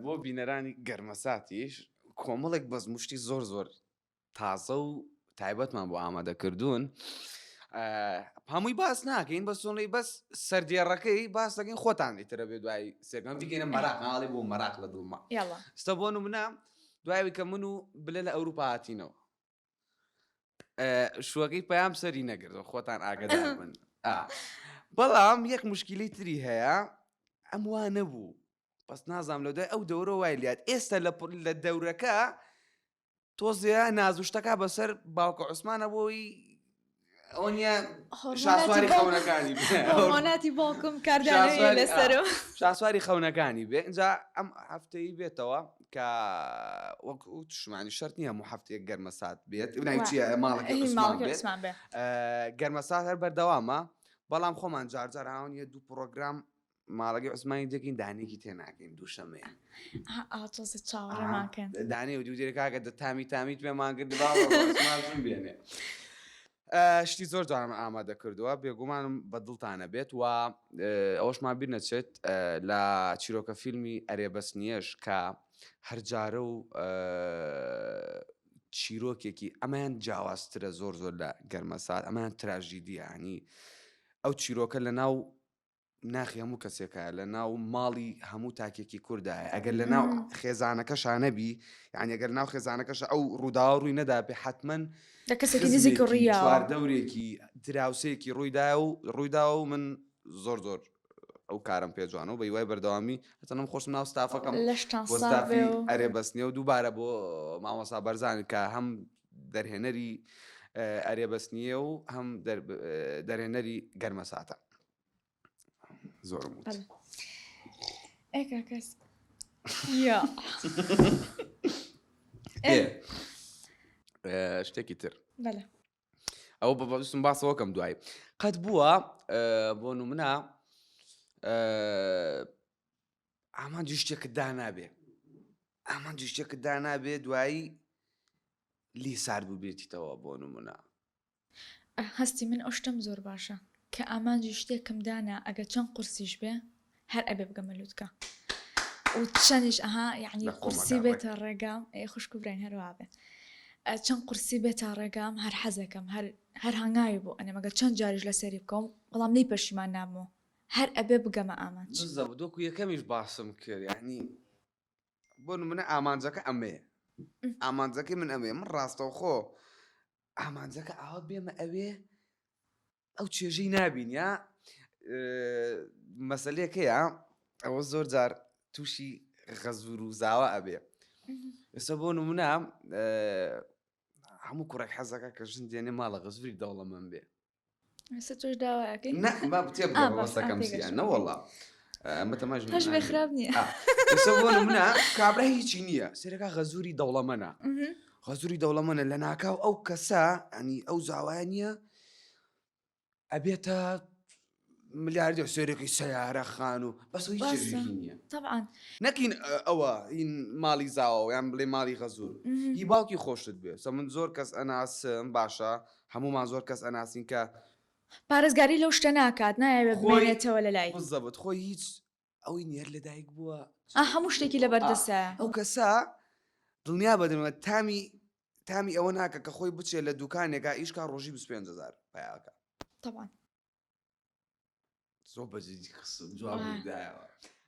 بۆ بینەرانی گەرمەساتیش کۆمەڵێک بەزموشتی زۆر تازە و تایبەتمان بۆ ئامادەکردوون. هەمووی باس ناکەین بە سۆڵی بەس سەردێڕەکەی باس دەکەین خۆتان ئیترە بێ دوای سێکەم بیگەینە مەراق ناڵێ بۆ مەراق لە دڵما. یاڵا ستە بۆ نمونە دوای کە من و بلێ لە ئەوروپا هاتینەوە شوەکەی پەیام سەری نەگرتەوە خۆتان ئاگادار بن. بەڵام یەک مشکلی تری هەیە ئەم وا نەبوو بەس نازانم لە دوای ئەو دەورە وای لات ئێستا لە دەورەکە تۆزیە نازوشتەکە بەسەر باوکە عوسمانە بۆی ئەو نیە شاسواری خەونەکانی هۆمۆناتی باوکم کاردانەوەیە لەسەرم شاسواری خەونەکانی بێ اینجا ئەم هەفتەی بێتەوە کە وەکو توشمانی شەرت نییە هەموو هەفتەیەک گەرمەسات بێت ماڵەکەی عوسمان بێت گەرمەسات هەر بەردەوامە بەڵام خۆمان جارجار هاونیە دوو پرۆگرام ماڵەکەی عوسمانی دەکەین دانێکی تێناکەین دووشەمەیە ئاتۆزە چاوەڕێماکەن دانێ و دیودێک کاکە تامیت پێمانگرد بێنێ شتی زۆر جارم ئامادە کردووە بێگومانم بە دڵتانە بێت و ئەوەشمان بیر نەچێت لە چیرۆکە فیلمی ئەرێبەسنیەش کە هەرجارە و چیرۆکێکی ئەمان جیاوازترە زۆر لە گەرمەسات ئەمان تراژیدیە ینی ئەو چیرۆکە لە ناو ناخی هەموو کەسێکە لە ناو ماڵی هەموو تاکێکی کوردایە ئەگەر لە ناو خێزانەکەشانەبی یعنی ئەگەر ناو خێزانەکەش ئەو ڕووداوە ڕووی نەدا بێ حتمەن کەسێکی نزیک ڕیا دەورێکی دراوسەیەکی ڕوویداوە و من زۆر ئەو کارم پێ جوانەوە بە هیوای بەردەوامی هەتەنم خۆشم ناو ستافەکەم وەستافی ئەرێبەسنیە و دووبارە بۆ مامۆستا بەرزانی کە هەم دەرهێنەری ئەرێبەسنیە و هەم دەرهێنەری گەرمەساتە زۆرم وت کەس شتێکی تر ئەو بەویستم باسەوەکەم دوای قەت بووە بۆ نمونە ئامان جشتێکت دانابێ دوایی لی سارد بوو بێتیتەوە بۆ نمونە هەستی من ئەو شتم زۆر باشە کە ئامانجی شتێکم دانا ئەگە چەند قورسیش بێ هەر ئەبێ بگەمەلووتکە و چەندیش یعنی قورسی بێتە ڕێگام خوشک و برین هەروە بێ چەند قورسی بێتە ڕێگام هەر حەزەکەم هەر هەنگاوی بۆ ئەنێ مەگە چەند جاریش لە سەری بکەم بەڵام نەی پەشیمان نامەوە هەر ئەبێ بگەمە ئامانج دۆکو یەکەمیش باسم کرد یعنی بۆ نمونە ئامانجەکە ئەمەیە ئامانجەکەی من ئەمێ من ڕاستەوخۆ ئامانجەکە ئاوا بێمە ئەوێ ئەو چێژەی نابین یا مەسەلەیەکەیە ئەوە زۆر جار تووشی غەزور و زاوە ئەبێ ئێستا بۆ نمونە هەموو کوڕێک حەزەکە کە ژن دێنێ ماڵە غەزوری دەوڵەمەند بێ تۆش داواکەی نەبستەکەم سییان نەوەڵا مەتەماژ خراپ نییە بۆ نمونە کابرا هیچی نییە سێرەکە غەزوری دەوڵەمەنە غەزوری دەوڵەمەنە لە ناکاو ئەو کەسە ئەنی ئەو زاوایە نییە ئەبێتە ملیاردی سێرەکەی سەیارە خان و بەس نییە طبعا نەکەین ئەوە این ماڵی زاوە یان بڵێ ماڵی غەزور هی باوکی خۆشت بێ سە من زۆر کەس ئەناسم باشە هەمومان زۆر کەس ئەناسین کە پارێزگاری لەو شتە ناکات نایەوێ بمێنێتەوە لە لای بزەبت خۆی هیچ ئەوەی نێر لەدایک بووە هەموو شتێکی لە بەردەسە ئەو کەسە دڵنیا بەدەمە تامی ئەوە ناکە کە خۆی بچێت لە دوکانێکە ئیشکا ڕۆژی 25,000 پیاکە طبعا زۆر بەجددی قسم جوابدایەوە